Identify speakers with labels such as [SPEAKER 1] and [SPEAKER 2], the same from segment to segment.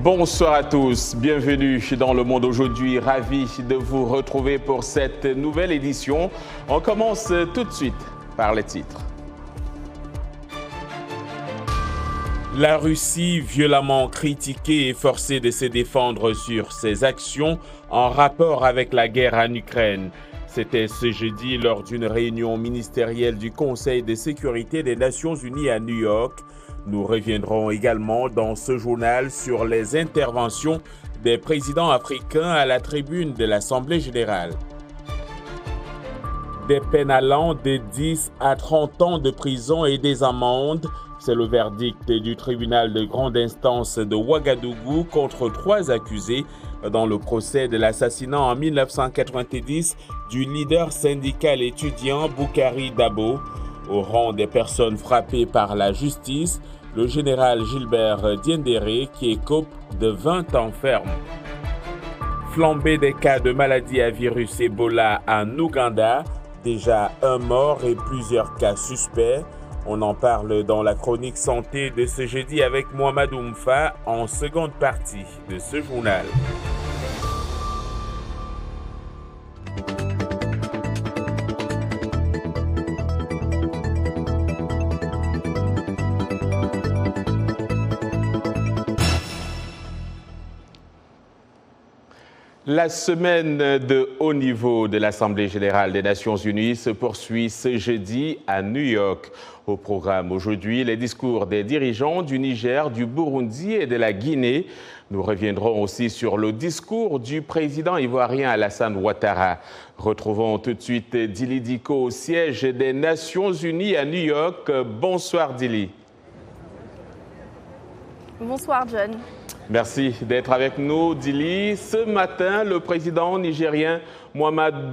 [SPEAKER 1] Bonsoir à tous, bienvenue dans Le Monde aujourd'hui, ravi de vous retrouver pour cette nouvelle édition. On commence tout de suite par les titres. La Russie violemment critiquée et forcée de se défendre sur ses actions en rapport avec la guerre en Ukraine. C'était ce jeudi lors d'une réunion ministérielle du Conseil de sécurité des Nations Unies à New York. Nous reviendrons également dans ce journal sur les interventions des présidents africains à la tribune de l'Assemblée générale. Des peines allant de 10 à 30 ans de prison et des amendes. C'est le verdict du tribunal de grande instance de Ouagadougou contre 3 accusés dans le procès de l'assassinat en 1990 du leader syndical étudiant Boukari Dabo. Au rang des personnes frappées par la justice, le général Gilbert Diendéré qui écope de 20 ans ferme. Flambée des cas de maladie à virus Ebola en Ouganda, déjà un mort et plusieurs cas suspects. On en parle dans la chronique santé de ce jeudi avec Mohamed Oumfa en seconde partie de ce journal. La semaine de haut niveau de l'Assemblée générale des Nations unies se poursuit ce jeudi à New York. Au programme aujourd'hui, les discours des dirigeants du Niger, du Burundi et de la Guinée. Nous reviendrons aussi sur le discours du président ivoirien Alassane Ouattara. Retrouvons tout de suite Dili Diko au siège des Nations unies à New York. Bonsoir Dili.
[SPEAKER 2] Bonsoir John.
[SPEAKER 1] Merci d'être avec nous, Dili. Ce matin, le président nigérien Mohamed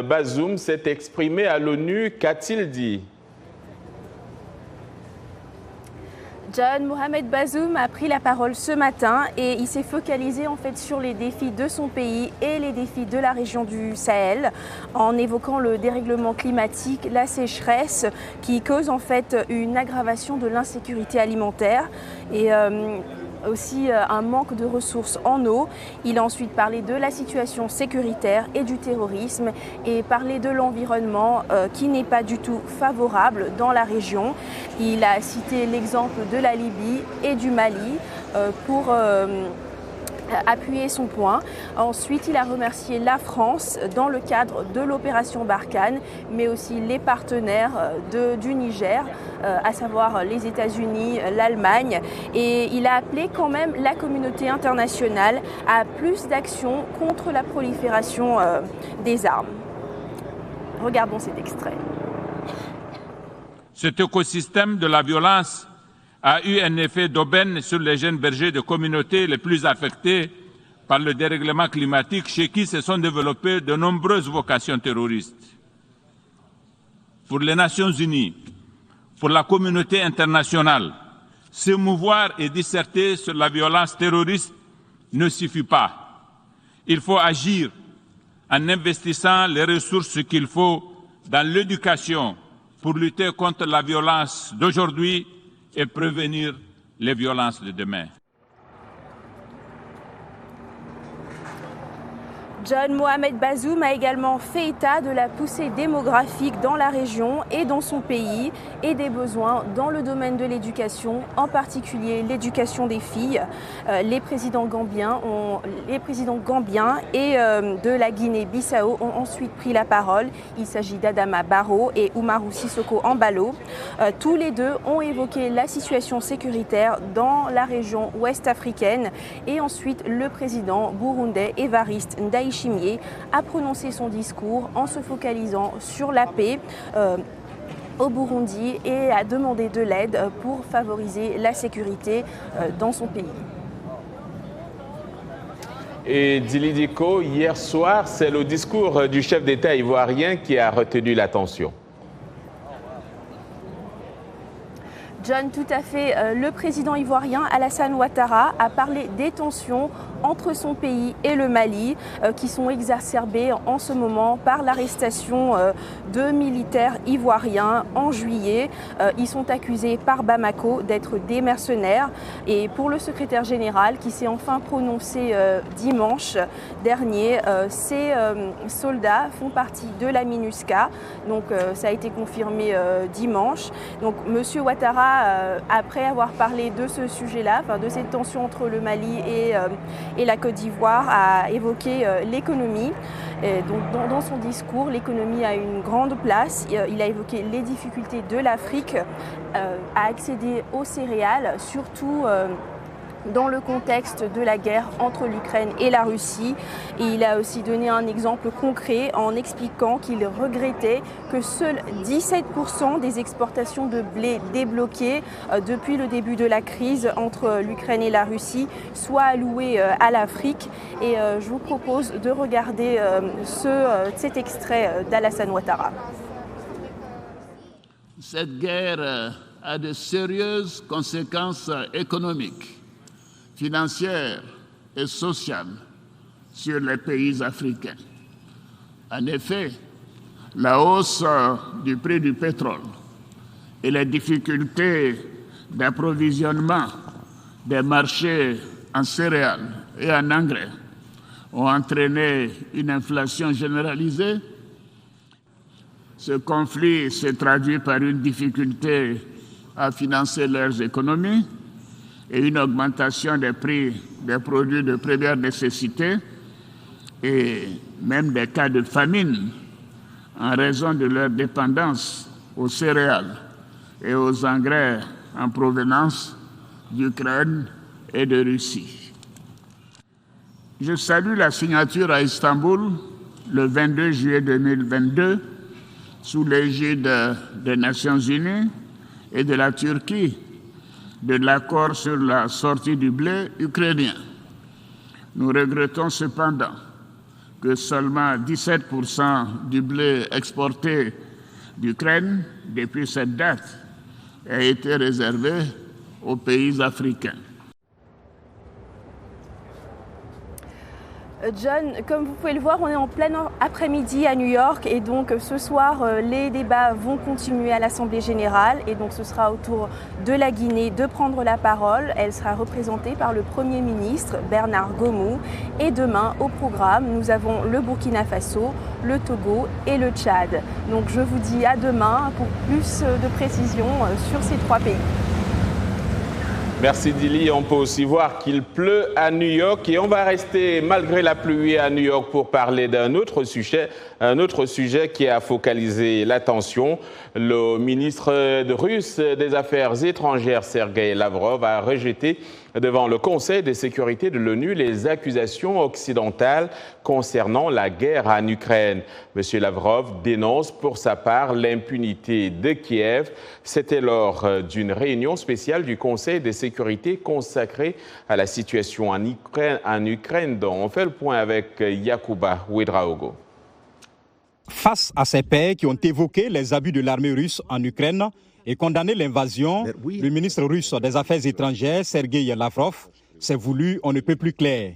[SPEAKER 1] Bazoum s'est exprimé à l'ONU. Qu'a-t-il dit?
[SPEAKER 2] John, Mohamed Bazoum a pris la parole ce matin et il s'est focalisé en fait sur les défis de son pays et les défis de la région du Sahel en évoquant le dérèglement climatique, la sécheresse qui cause en fait une aggravation de l'insécurité alimentaire et aussi un manque de ressources en eau. Il a ensuite parlé de la situation sécuritaire et du terrorisme et parlé de l'environnement qui n'est pas du tout favorable dans la région. Il a cité l'exemple de la Libye et du Mali pour appuyer son point. Ensuite, il a remercié la France dans le cadre de l'opération Barkhane, mais aussi les partenaires du Niger, à savoir les États-Unis, l'Allemagne. Et il a appelé quand même la communauté internationale à plus d'actions contre la prolifération des armes. Regardons cet extrait.
[SPEAKER 3] Cet écosystème de la violence a eu un effet d'aubaine sur les jeunes bergers de communautés les plus affectées par le dérèglement climatique, chez qui se sont développées de nombreuses vocations terroristes. Pour les Nations unies, pour la communauté internationale, se mouvoir et disserter sur la violence terroriste ne suffit pas. Il faut agir en investissant les ressources qu'il faut dans l'éducation pour lutter contre la violence d'aujourd'hui et prévenir les violences de demain.
[SPEAKER 2] John Mohamed Bazoum a également fait état de la poussée démographique dans la région et dans son pays et des besoins dans le domaine de l'éducation, en particulier l'éducation des filles. Les présidents gambiens et de la Guinée-Bissau ont ensuite pris la parole. Il s'agit d'Adama Barrow et Oumarou Sissoko Embalo. Tous les deux ont évoqué la situation sécuritaire dans la région ouest africaine et ensuite le président burundais Évariste Ndayishimiye a prononcé son discours en se focalisant sur la paix au Burundi et a demandé de l'aide pour favoriser la sécurité dans son pays.
[SPEAKER 1] Et Dili Diko, hier soir, c'est le discours du chef d'État ivoirien qui a retenu l'attention.
[SPEAKER 2] John, tout à fait. Le président ivoirien Alassane Ouattara a parlé des tensions entre son pays et le Mali qui sont exacerbées en ce moment par l'arrestation de militaires ivoiriens en juillet. Ils sont accusés par Bamako d'être des mercenaires. Et pour le secrétaire général qui s'est enfin prononcé dimanche dernier, ces soldats font partie de la MINUSCA. Donc ça a été confirmé dimanche. Donc M. Ouattara, après avoir parlé de ce sujet-là, de cette tension entre le Mali et la Côte d'Ivoire, a évoqué l'économie. Donc dans son discours, l'économie a une grande place. Il a évoqué les difficultés de l'Afrique à accéder aux céréales, surtout dans le contexte de la guerre entre l'Ukraine et la Russie. Et il a aussi donné un exemple concret en expliquant qu'il regrettait que seuls 17% des exportations de blé débloquées depuis le début de la crise entre l'Ukraine et la Russie soient allouées à l'Afrique. Et je vous propose de regarder cet extrait d'Alassane Ouattara.
[SPEAKER 4] Cette guerre a de sérieuses conséquences économiques, financières et sociales sur les pays africains. En effet, la hausse du prix du pétrole et les difficultés d'approvisionnement des marchés en céréales et en engrais ont entraîné une inflation généralisée. Ce conflit se traduit par une difficulté à financer leurs économies et une augmentation des prix des produits de première nécessité et même des cas de famine en raison de leur dépendance aux céréales et aux engrais en provenance d'Ukraine et de Russie. Je salue la signature à Istanbul le 22 juillet 2022 sous l'égide des Nations Unies et de la Turquie de l'accord sur la sortie du blé ukrainien. Nous regrettons cependant que seulement 17% du blé exporté d'Ukraine depuis cette date ait été réservé aux pays africains.
[SPEAKER 2] John, comme vous pouvez le voir, on est en plein après-midi à New York et donc ce soir, les débats vont continuer à l'Assemblée générale et donc ce sera au tour de la Guinée de prendre la parole. Elle sera représentée par le Premier ministre Bernard Gomou et demain au programme, nous avons le Burkina Faso, le Togo et le Tchad. Donc je vous dis à demain pour plus de précisions sur ces trois pays.
[SPEAKER 1] Merci Dili. On peut aussi voir qu'il pleut à New York et on va rester malgré la pluie à New York pour parler d'un autre sujet qui a focalisé l'attention. Le ministre russe des Affaires étrangères Sergueï Lavrov a rejeté devant le Conseil de sécurité de l'ONU les accusations occidentales concernant la guerre en Ukraine. M. Lavrov dénonce pour sa part l'impunité de Kiev. C'était lors d'une réunion spéciale du Conseil de sécurité consacrée à la situation en Ukraine, dont on fait le point avec Yacouba Ouedraogo.
[SPEAKER 5] Face à ces pairs qui ont évoqué les abus de l'armée russe en Ukraine et condamné l'invasion, le ministre russe des Affaires étrangères, Sergueï Lavrov, s'est voulu on ne peut plus clair.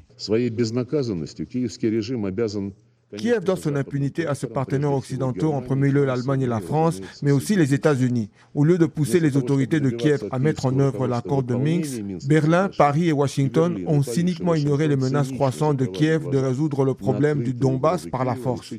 [SPEAKER 6] Kiev doit son impunité à ses partenaires occidentaux, en premier lieu l'Allemagne et la France, mais aussi les États-Unis. Au lieu de pousser les autorités de Kiev à mettre en œuvre l'accord de Minsk, Berlin, Paris et Washington ont cyniquement ignoré les menaces croissantes de Kiev de résoudre le problème du Donbass par la force.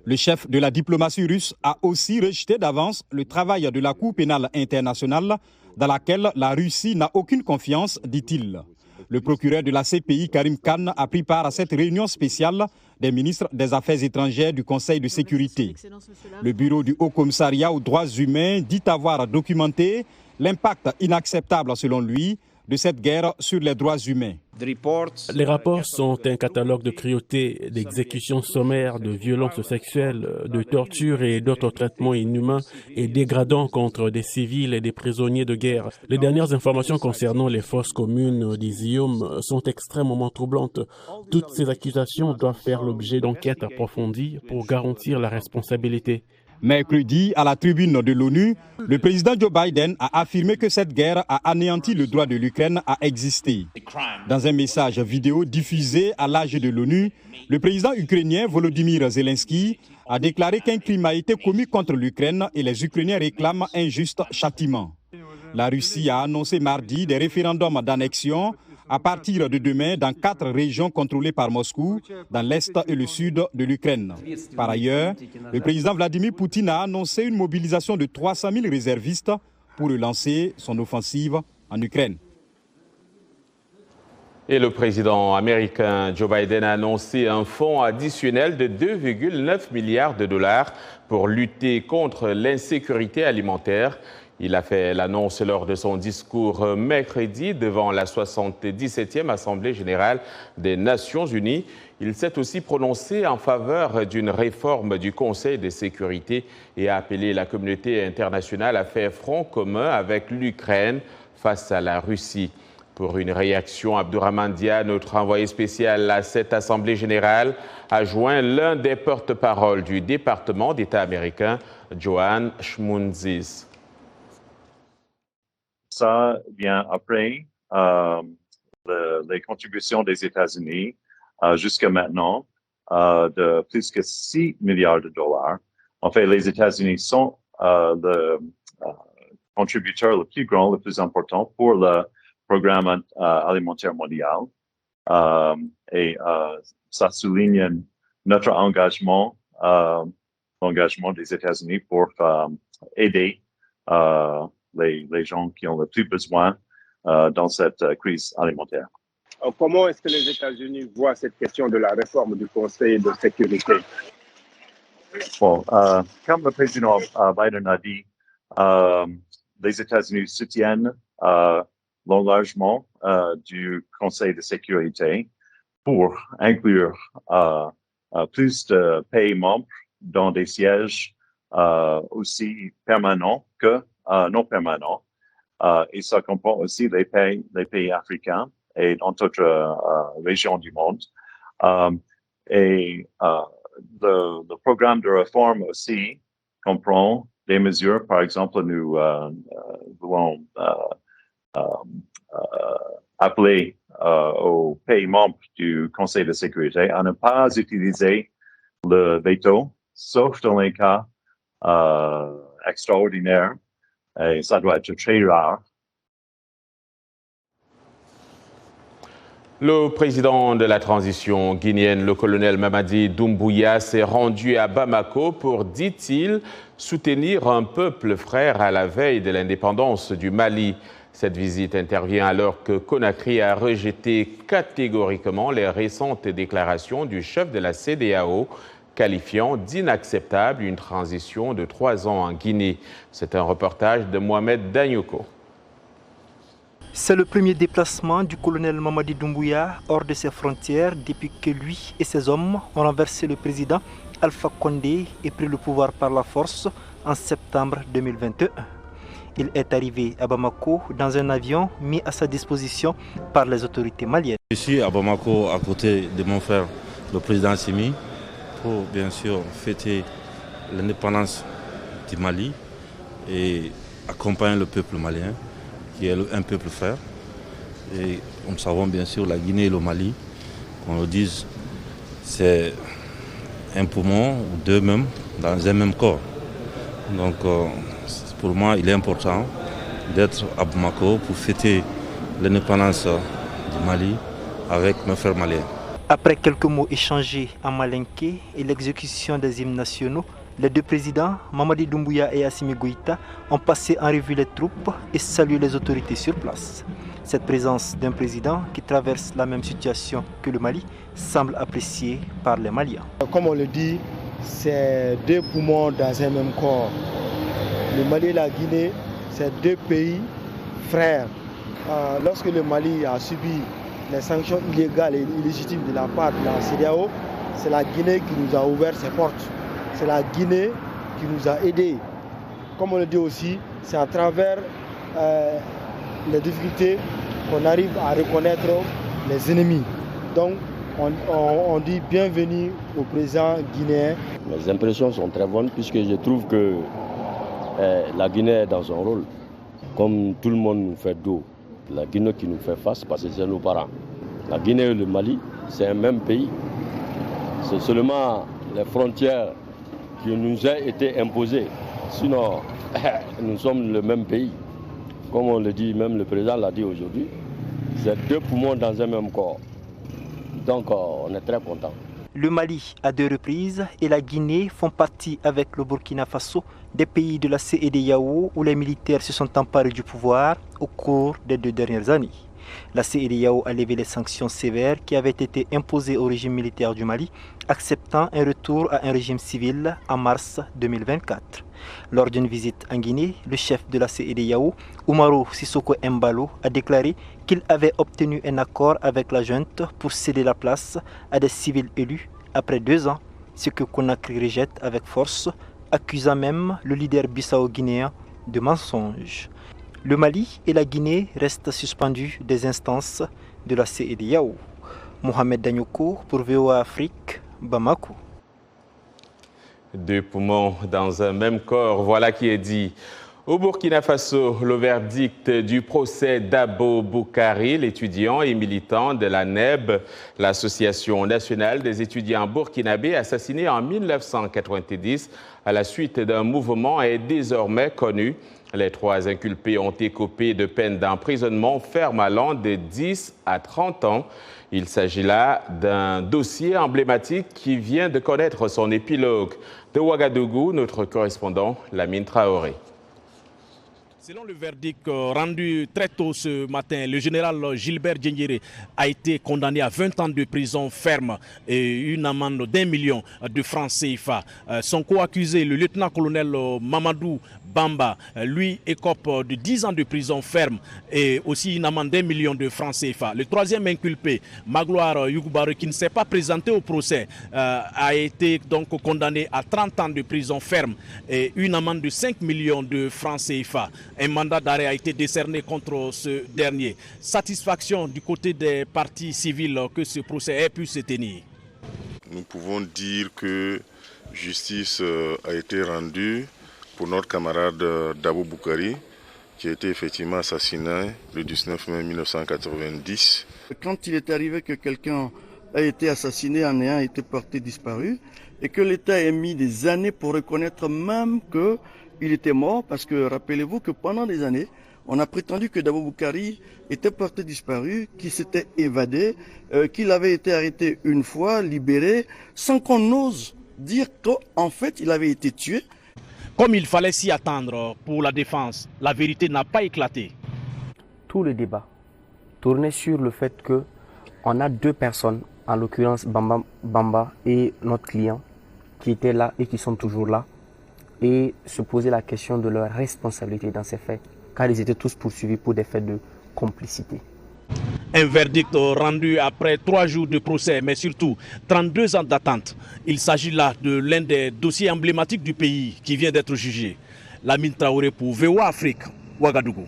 [SPEAKER 5] Le chef de la diplomatie russe a aussi rejeté d'avance le travail de la Cour pénale internationale dans laquelle la Russie n'a aucune confiance, dit-il. Le procureur de la CPI, Karim Khan, a pris part à cette réunion spéciale des ministres des Affaires étrangères du Conseil de sécurité. Le bureau du Haut-Commissariat aux droits humains dit avoir documenté l'impact inacceptable, selon lui, de cette guerre sur les droits humains.
[SPEAKER 7] Les rapports sont un catalogue de cruautés, d'exécutions sommaires, de violences sexuelles, de tortures et d'autres traitements inhumains et dégradants contre des civils et des prisonniers de guerre. Les dernières informations concernant les fosses communes d'Izium sont extrêmement troublantes. Toutes ces accusations doivent faire l'objet d'enquêtes approfondies pour garantir la responsabilité.
[SPEAKER 5] Mercredi, à la tribune de l'ONU, le président Joe Biden a affirmé que cette guerre a anéanti le droit de l'Ukraine à exister. Dans un message vidéo diffusé à l'âge de l'ONU, le président ukrainien Volodymyr Zelensky a déclaré qu'un crime a été commis contre l'Ukraine et les Ukrainiens réclament un juste châtiment. La Russie a annoncé mardi des référendums d'annexion à partir de demain dans 4 régions contrôlées par Moscou, dans l'est et le sud de l'Ukraine. Par ailleurs, le président Vladimir Poutine a annoncé une mobilisation de 300 000 réservistes pour relancer son offensive en Ukraine.
[SPEAKER 1] Et le président américain Joe Biden a annoncé un fonds additionnel de 2,9 milliards de dollars pour lutter contre l'insécurité alimentaire. Il a fait l'annonce lors de son discours mercredi devant la 77e Assemblée générale des Nations unies. Il s'est aussi prononcé en faveur d'une réforme du Conseil de sécurité et a appelé la communauté internationale à faire front commun avec l'Ukraine face à la Russie. Pour une réaction, Abdourahmane Dia, notre envoyé spécial à cette Assemblée générale, a joint l'un des porte-parole du département d'État américain, Joanne Schmunzis.
[SPEAKER 8] Ça vient après les contributions des États-Unis jusqu'à maintenant de plus que 6 milliards de dollars. En fait, les États-Unis sont le contributeur le plus grand, le plus important pour le programme alimentaire mondial. Et ça souligne notre engagement, l'engagement des États-Unis pour aider les gens qui ont le plus besoin dans cette crise alimentaire.
[SPEAKER 9] Comment est-ce que les États-Unis voient cette question de la réforme du Conseil de sécurité?
[SPEAKER 8] Bon, comme le président Biden a dit, les États-Unis soutiennent l'enlargement du Conseil de sécurité pour inclure plus de pays membres dans des sièges aussi permanents que non permanents. Et ça comprend aussi les pays africains et dans d'autres régions du monde. Le programme de réforme aussi comprend des mesures, par exemple, nous voulons appeler aux pays membres du Conseil de sécurité à ne pas utiliser le veto, sauf dans les cas extraordinaires. Et ça doit être très rare.
[SPEAKER 1] Le président de la transition guinéenne, le colonel Mamadi Doumbouya, s'est rendu à Bamako pour, dit-il, soutenir un peuple frère à la veille de l'indépendance du Mali. Cette visite intervient alors que Conakry a rejeté catégoriquement les récentes déclarations du chef de la CEDEAO, qualifiant d'inacceptable une transition de 3 ans en Guinée. C'est un reportage de Mohamed Danyoko.
[SPEAKER 10] C'est le premier déplacement du colonel Mamadi Doumbouya hors de ses frontières depuis que lui et ses hommes ont renversé le président Alpha Condé et pris le pouvoir par la force en septembre 2021. Il est arrivé à Bamako dans un avion mis à sa disposition par les autorités maliennes.
[SPEAKER 11] Je suis à Bamako à côté de mon frère, le président Assimi, pour bien sûr fêter l'indépendance du Mali et accompagner le peuple malien, qui est un peuple frère. Et nous savons bien sûr la Guinée et le Mali, qu'on le dise, c'est un poumon ou deux même dans un même corps. Donc pour moi, il est important d'être à Bamako pour fêter l'indépendance du Mali avec mes frères maliens.
[SPEAKER 10] Après quelques mots échangés en malinké et l'exécution des hymnes nationaux, les deux présidents, Mamadi Doumbouya et Assimi Goïta, ont passé en revue les troupes et salué les autorités sur place. Cette présence d'un président qui traverse la même situation que le Mali semble appréciée par les Maliens.
[SPEAKER 12] Comme on le dit, c'est deux poumons dans un même corps. Le Mali et la Guinée, c'est deux pays frères. Lorsque le Mali a subi les sanctions illégales et illégitimes de la part de la CEDEAO, c'est la Guinée qui nous a ouvert ses portes. C'est la Guinée qui nous a aidés. Comme on le dit aussi, c'est à travers les difficultés qu'on arrive à reconnaître les ennemis. Donc on dit bienvenue au président guinéen.
[SPEAKER 13] Mes impressions sont très bonnes puisque je trouve que la Guinée est dans son rôle. Comme tout le monde nous fait dos, la Guinée qui nous fait face parce que c'est nos parents. La Guinée et le Mali, c'est un même pays. C'est seulement les frontières qui nous ont été imposées. Sinon, nous sommes le même pays. Comme on le dit, même le président l'a dit aujourd'hui, c'est deux poumons dans un même corps. Donc on est très contents.
[SPEAKER 10] Le Mali, à 2 reprises, et la Guinée font partie avec le Burkina Faso des pays de la CEDEAO où les militaires se sont emparés du pouvoir au cours des 2 dernières années. La CEDEAO a levé les sanctions sévères qui avaient été imposées au régime militaire du Mali, acceptant un retour à un régime civil en mars 2024. Lors d'une visite en Guinée, le chef de la CEDEAO, Umaro Sissoko Embalo, a déclaré qu'il avait obtenu un accord avec la junte pour céder la place à des civils élus après 2 ans, ce que Conakry rejette avec force, accusant même le leader bissau-guinéen de mensonge. Le Mali et la Guinée restent suspendus des instances de la CEDEAO. Mohamed Danyoko pour VOA Afrique, Bamako.
[SPEAKER 1] 2 poumons dans un même corps, voilà qui est dit. Au Burkina Faso, le verdict du procès d'Abo Boukari, l'étudiant et militant de la NEB, l'Association nationale des étudiants burkinabés, assassiné en 1990 à la suite d'un mouvement, est désormais connu. Les 3 inculpés ont écopé de peines d'emprisonnement ferme allant de 10 à 30 ans. Il s'agit là d'un dossier emblématique qui vient de connaître son épilogue. De Ouagadougou, notre correspondant Lamine Traoré.
[SPEAKER 14] Selon le verdict rendu très tôt ce matin, le général Gilbert Diendéré a été condamné à 20 ans de prison ferme et une amende d'1 million de francs CFA. Son co-accusé, le lieutenant-colonel Mamadou Bamba, lui écope de 10 ans de prison ferme et aussi une amende d'1 million de francs CFA. Le 3e inculpé, Magloire Yougoubaré, qui ne s'est pas présenté au procès, a été donc condamné à 30 ans de prison ferme et une amende de 5 millions de francs CFA. Un mandat d'arrêt a été décerné contre ce dernier. Satisfaction du côté des partis civils que ce procès ait pu se tenir.
[SPEAKER 15] Nous pouvons dire que justice a été rendue pour notre camarade Dabo Boukari, qui a été effectivement assassiné le 19 mai 1990.
[SPEAKER 16] Quand il est arrivé que quelqu'un a été assassiné en ayant été porté disparu, et que l'État ait mis des années pour reconnaître même qu'il était mort, parce que rappelez-vous que pendant des années, on a prétendu que Dabo Boukari était porté disparu, qu'il s'était évadé, qu'il avait été arrêté une fois, libéré, sans qu'on ose dire qu'en fait il avait été tué.
[SPEAKER 14] Comme il fallait s'y attendre pour la défense, la vérité n'a pas éclaté.
[SPEAKER 17] Tout le débat tournait sur le fait qu'on a 2 personnes, en l'occurrence Bamba et notre client, qui étaient là et qui sont toujours là, et se poser la question de leur responsabilité dans ces faits, car ils étaient tous poursuivis pour des faits de complicité.
[SPEAKER 14] Un verdict rendu après 3 jours de procès, mais surtout 32 ans d'attente. Il s'agit là de l'un des dossiers emblématiques du pays qui vient d'être jugé. Lamine Traoré pour VOA Afrique, Ouagadougou.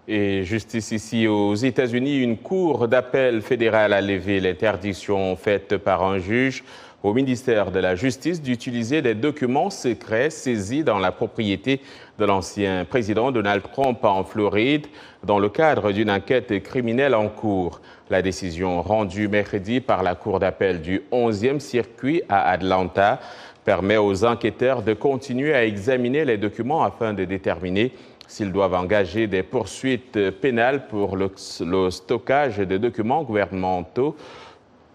[SPEAKER 1] Et justice ici aux États-Unis, une cour d'appel fédérale a levé l'interdiction faite par un juge au ministère de la Justice d'utiliser des documents secrets saisis dans la propriété de l'ancien président Donald Trump en Floride dans le cadre d'une enquête criminelle en cours. La décision rendue mercredi par la Cour d'appel du 11e circuit à Atlanta permet aux enquêteurs de continuer à examiner les documents afin de déterminer s'ils doivent engager des poursuites pénales pour le stockage de documents gouvernementaux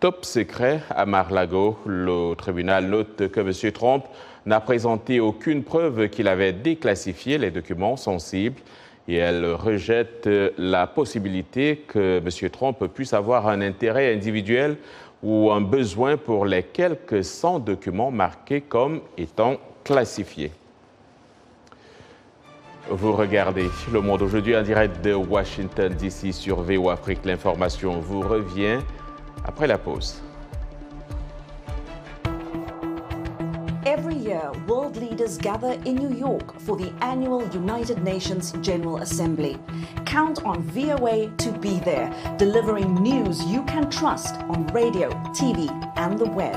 [SPEAKER 1] top secret à Mar-a-Lago. Le tribunal note que M. Trump n'a présenté aucune preuve qu'il avait déclassifié les documents sensibles et elle rejette la possibilité que M. Trump puisse avoir un intérêt individuel ou un besoin pour les quelques 100 documents marqués comme étant classifiés. Vous regardez Le Monde aujourd'hui en direct de Washington DC sur VOA Afrique. L'information vous revient après la pause.
[SPEAKER 18] Every year, world leaders gather in New York for the annual United Nations General Assembly. Count on VOA to be there, delivering news you can trust on radio, TV, and the web.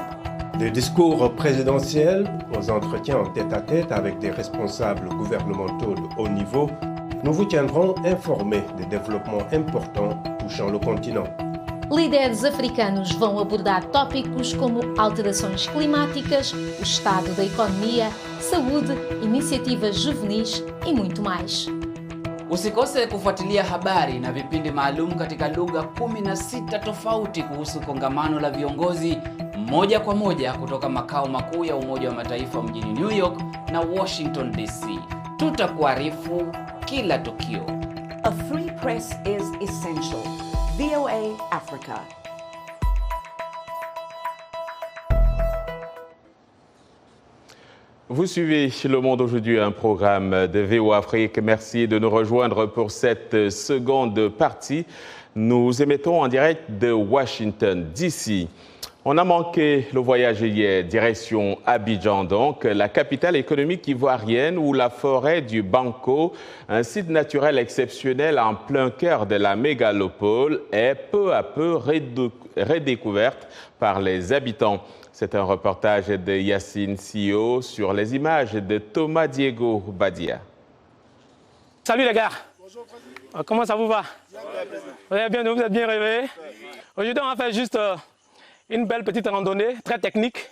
[SPEAKER 19] Des discours présidentiels aux entretiens en tête-à-tête avec des responsables gouvernementaux de haut niveau, nous vous tiendrons informés des développements importants touchant le continent.
[SPEAKER 20] Líderes africanos vão abordar tópicos como alterações climáticas, o estado da economia, saúde, iniciativas juvenis e muito mais.
[SPEAKER 21] Usikose kufuatilia habari na vipindi maalum katika lugha 16 tofauti kuhusu kongamano la viongozi moja kwa moja kutoka makao makuu ya Umoja wa Mataifa mjini New York na Washington DC. Tutakuarifu kila tukio.
[SPEAKER 18] A free press is essential. VOA Africa.
[SPEAKER 1] Vous suivez Le Monde aujourd'hui, un programme de VOA Afrique. Merci de nous rejoindre pour cette seconde partie. Nous émettons en direct de Washington, D.C. On a manqué le voyage hier, direction Abidjan donc, la capitale économique ivoirienne où la forêt du Banco, un site naturel exceptionnel en plein cœur de la mégalopole, est peu à peu redécouverte par les habitants. C'est un reportage de Yacine Sio sur les images de Thomas Diego Badia.
[SPEAKER 22] Salut les gars. Bonjour. Comment ça vous va? Vous êtes bien réveillés? Aujourd'hui on va faire juste une belle petite randonnée, très technique.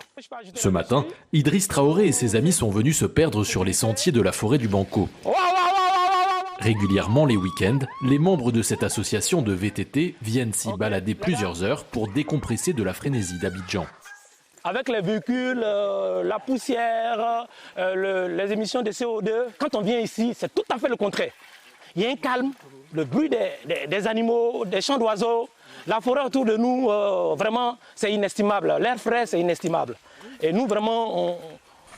[SPEAKER 23] Ce matin, Idriss Traoré et ses amis sont venus se perdre sur les sentiers de la forêt du Banco. Régulièrement les week-ends, les membres de cette association de VTT viennent s'y balader plusieurs heures pour décompresser de la frénésie d'Abidjan.
[SPEAKER 22] Avec les véhicules, la poussière, les émissions de CO2, quand on vient ici, c'est tout à fait le contraire. Il y a un calme, le bruit des animaux, des chants d'oiseaux. La forêt autour de nous, vraiment, c'est inestimable. L'air frais, c'est inestimable. Et nous, vraiment,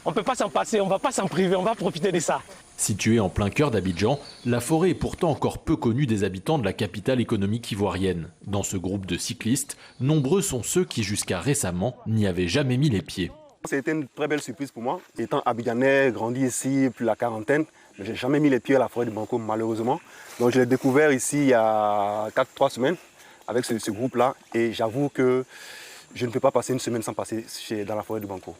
[SPEAKER 22] on ne peut pas s'en passer, on ne va pas s'en priver, on va profiter de ça.
[SPEAKER 23] Située en plein cœur d'Abidjan, la forêt est pourtant encore peu connue des habitants de la capitale économique ivoirienne. Dans ce groupe de cyclistes, nombreux sont ceux qui, jusqu'à récemment, n'y avaient jamais mis les pieds.
[SPEAKER 24] C'était une très belle surprise pour moi. Étant abidjanais, grandi ici, plus la quarantaine, mais je n'ai jamais mis les pieds à la forêt du Banco, malheureusement. Donc je l'ai découvert ici il y a 3 semaines avec ce groupe-là. Et j'avoue que je ne peux pas passer une semaine sans passer dans la forêt du Banco.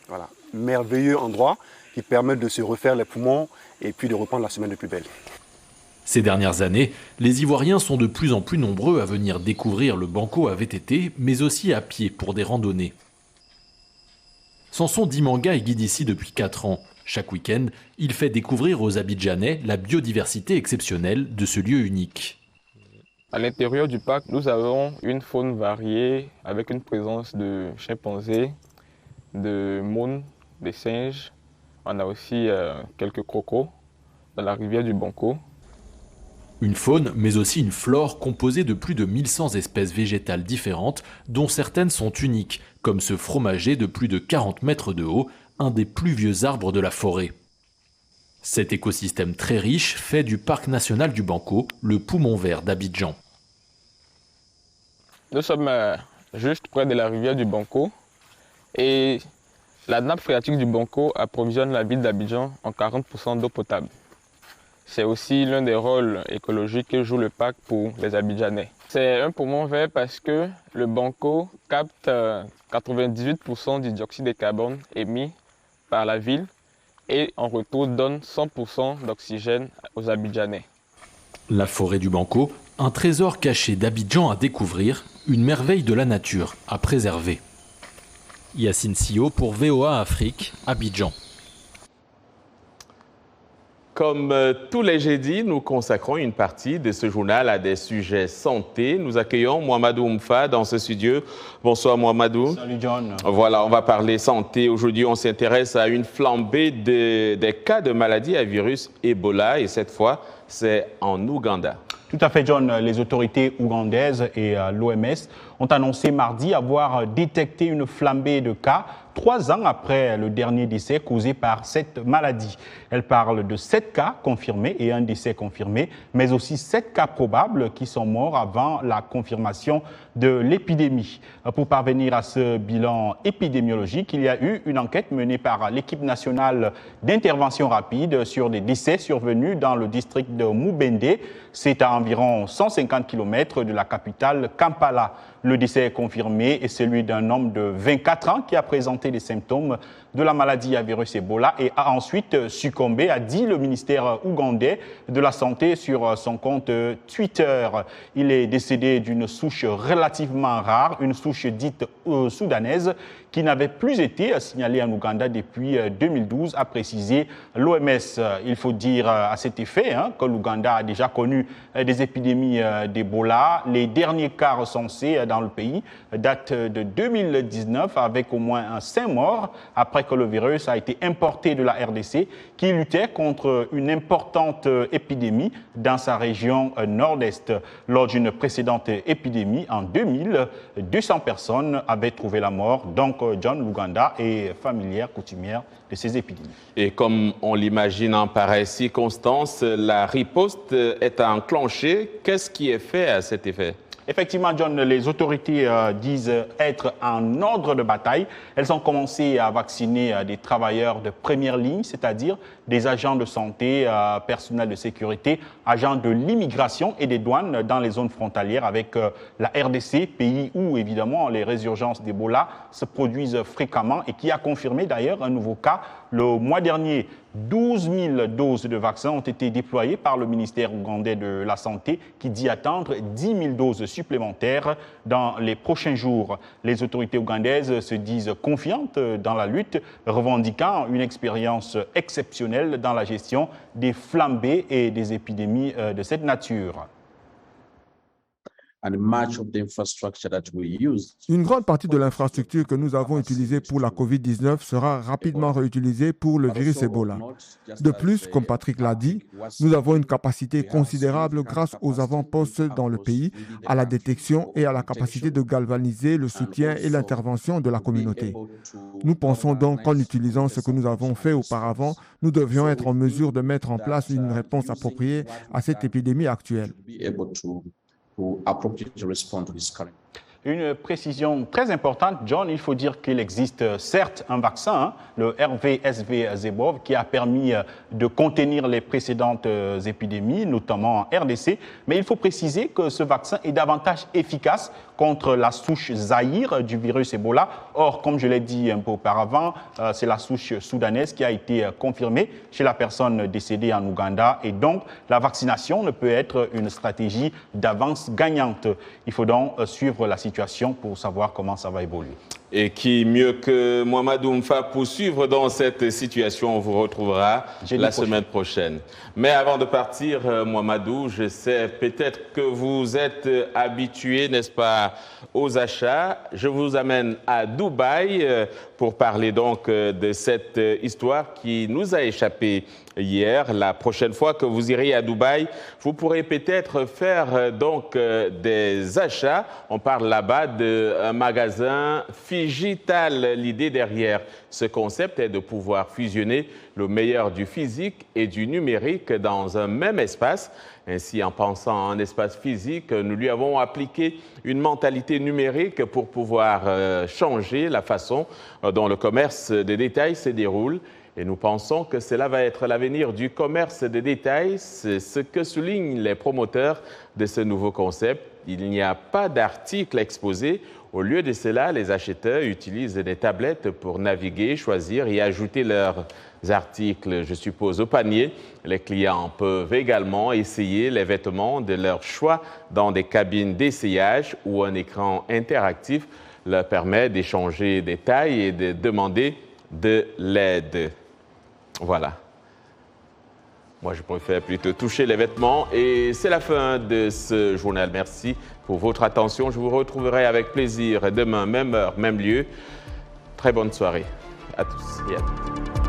[SPEAKER 24] Voilà. Merveilleux endroit qui permet de se refaire les poumons et puis de reprendre la semaine de plus belle.
[SPEAKER 23] Ces dernières années, les Ivoiriens sont de plus en plus nombreux à venir découvrir le Banco à VTT, mais aussi à pied pour des randonnées. Samson Dimanga est guide ici depuis 4 ans. Chaque week-end, il fait découvrir aux Abidjanais la biodiversité exceptionnelle de ce lieu unique.
[SPEAKER 25] À l'intérieur du parc, nous avons une faune variée avec une présence de chimpanzés, de mônes, des singes. On a aussi quelques crocos dans la rivière du Banco.
[SPEAKER 23] Une faune, mais aussi une flore composée de plus de 1100 espèces végétales différentes, dont certaines sont uniques, comme ce fromager de plus de 40 mètres de haut, un des plus vieux arbres de la forêt. Cet écosystème très riche fait du parc national du Banco le poumon vert d'Abidjan.
[SPEAKER 25] Nous sommes juste près de la rivière du Banco et la nappe phréatique du Banco approvisionne la ville d'Abidjan en 40% d'eau potable. C'est aussi l'un des rôles écologiques que joue le parc pour les Abidjanais. C'est un poumon vert parce que le Banco capte 98% du dioxyde de carbone émis par la ville et en retour donne 100% d'oxygène aux Abidjanais.
[SPEAKER 23] La forêt du Banco, un trésor caché d'Abidjan à découvrir, une merveille de la nature à préserver. Yacine Sio pour VOA Afrique, Abidjan.
[SPEAKER 1] Comme tous les jeudis, nous consacrons une partie de ce journal à des sujets santé. Nous accueillons Mohamedou Oumfa dans ce studio. Bonsoir Mohamedou.
[SPEAKER 26] Salut John.
[SPEAKER 1] Voilà, on va parler santé. Aujourd'hui, on s'intéresse à une flambée des cas de maladies à virus Ebola et cette fois, c'est en Ouganda.
[SPEAKER 26] Tout à fait, John. Les autorités ougandaises et l'OMS ont annoncé mardi avoir détecté une flambée de cas 3 ans après le dernier décès causé par cette maladie. Elle parle de 7 cas confirmés et un décès confirmé, mais aussi 7 cas probables qui sont morts avant la confirmation de l'épidémie. Pour parvenir à ce bilan épidémiologique, il y a eu une enquête menée par l'équipe nationale d'intervention rapide sur des décès survenus dans le district de Mubende. C'est à environ 150 km de la capitale Kampala. Le décès confirmé est celui d'un homme de 24 ans qui a présenté des symptômes de la maladie à virus Ebola et a ensuite succombé, a dit le ministère ougandais de la Santé sur son compte Twitter. Il est décédé d'une souche relativement rare, une souche dite soudanaise, qui n'avait plus été signalée en Ouganda depuis 2012, a précisé l'OMS. Il faut dire à cet effet que l'Ouganda a déjà connu des épidémies d'Ebola. Les derniers cas recensés dans le pays datent de 2019 avec au moins 5 morts après que le virus a été importé de la RDC qui luttait contre une importante épidémie dans sa région nord-est. Lors d'une précédente épidémie en 2000, 200 personnes avaient trouvé la mort. Donc John, l'Ouganda est familière, coutumière de ces épidémies.
[SPEAKER 1] Et comme on l'imagine en pareille circonstance, la riposte est enclenchée. Qu'est-ce qui est fait à cet effet ?
[SPEAKER 26] Effectivement, John, les autorités disent être en ordre de bataille. Elles ont commencé à vacciner des travailleurs de première ligne, c'est-à-dire des agents de santé, personnel de sécurité, agents de l'immigration et des douanes dans les zones frontalières avec la RDC, pays où, évidemment, les résurgences d'Ebola se produisent fréquemment et qui a confirmé d'ailleurs un nouveau cas le mois dernier. 12 000 doses de vaccins ont été déployées par le ministère ougandais de la Santé qui dit attendre 10 000 doses supplémentaires dans les prochains jours. Les autorités ougandaises se disent confiantes dans la lutte, revendiquant une expérience exceptionnelle dans la gestion des flambées et des épidémies de cette nature.
[SPEAKER 2] Une grande partie de l'infrastructure que nous avons utilisée pour la COVID-19 sera rapidement réutilisée pour le virus Ebola. De plus, comme Patrick l'a dit, nous avons une capacité considérable grâce aux avant-postes dans le pays, à la détection et à la capacité de galvaniser le soutien et l'intervention de la communauté. Nous pensons donc qu'en utilisant ce que nous avons fait auparavant, nous devions être en mesure de mettre en place une réponse appropriée à cette épidémie actuelle.
[SPEAKER 26] Une précision très importante, John, il faut dire qu'il existe certes un vaccin, le RVSV-Zebov, qui a permis de contenir les précédentes épidémies, notamment en RDC, mais il faut préciser que ce vaccin est davantage efficace contre la souche Zaïre du virus Ebola. Or, comme je l'ai dit un peu auparavant, c'est la souche soudanaise qui a été confirmée chez la personne décédée en Ouganda et donc la vaccination ne peut être une stratégie d'avance gagnante. Il faut donc suivre la situation pour savoir comment ça va évoluer.
[SPEAKER 1] Et qui mieux que Mouamadou Mfa pour suivre dans cette situation, on vous retrouvera la semaine prochaine. Mais avant de partir, Mouamadou, je sais peut-être que vous êtes habitué, n'est-ce pas, aux achats. Je vous amène à Dubaï pour parler donc de cette histoire qui nous a échappé hier. La prochaine fois que vous irez à Dubaï, vous pourrez peut-être faire donc des achats. On parle là-bas d'un magasin digital. L'idée derrière ce concept est de pouvoir fusionner le meilleur du physique et du numérique dans un même espace. Ainsi, en pensant en espace physique, nous lui avons appliqué une mentalité numérique pour pouvoir changer la façon dont le commerce de détail se déroule. Et nous pensons que cela va être l'avenir du commerce de détail. C'est ce que soulignent les promoteurs de ce nouveau concept. Il n'y a pas d'articles exposés. Au lieu de cela, les acheteurs utilisent des tablettes pour naviguer, choisir et ajouter leurs articles, je suppose, au panier. Les clients peuvent également essayer les vêtements de leur choix dans des cabines d'essayage où un écran interactif leur permet d'échanger des tailles et de demander de l'aide. Voilà. Moi, je préfère plutôt toucher les vêtements. Et c'est la fin de ce journal. Merci pour votre attention. Je vous retrouverai avec plaisir demain, même heure, même lieu. Très bonne soirée à tous et à toutes.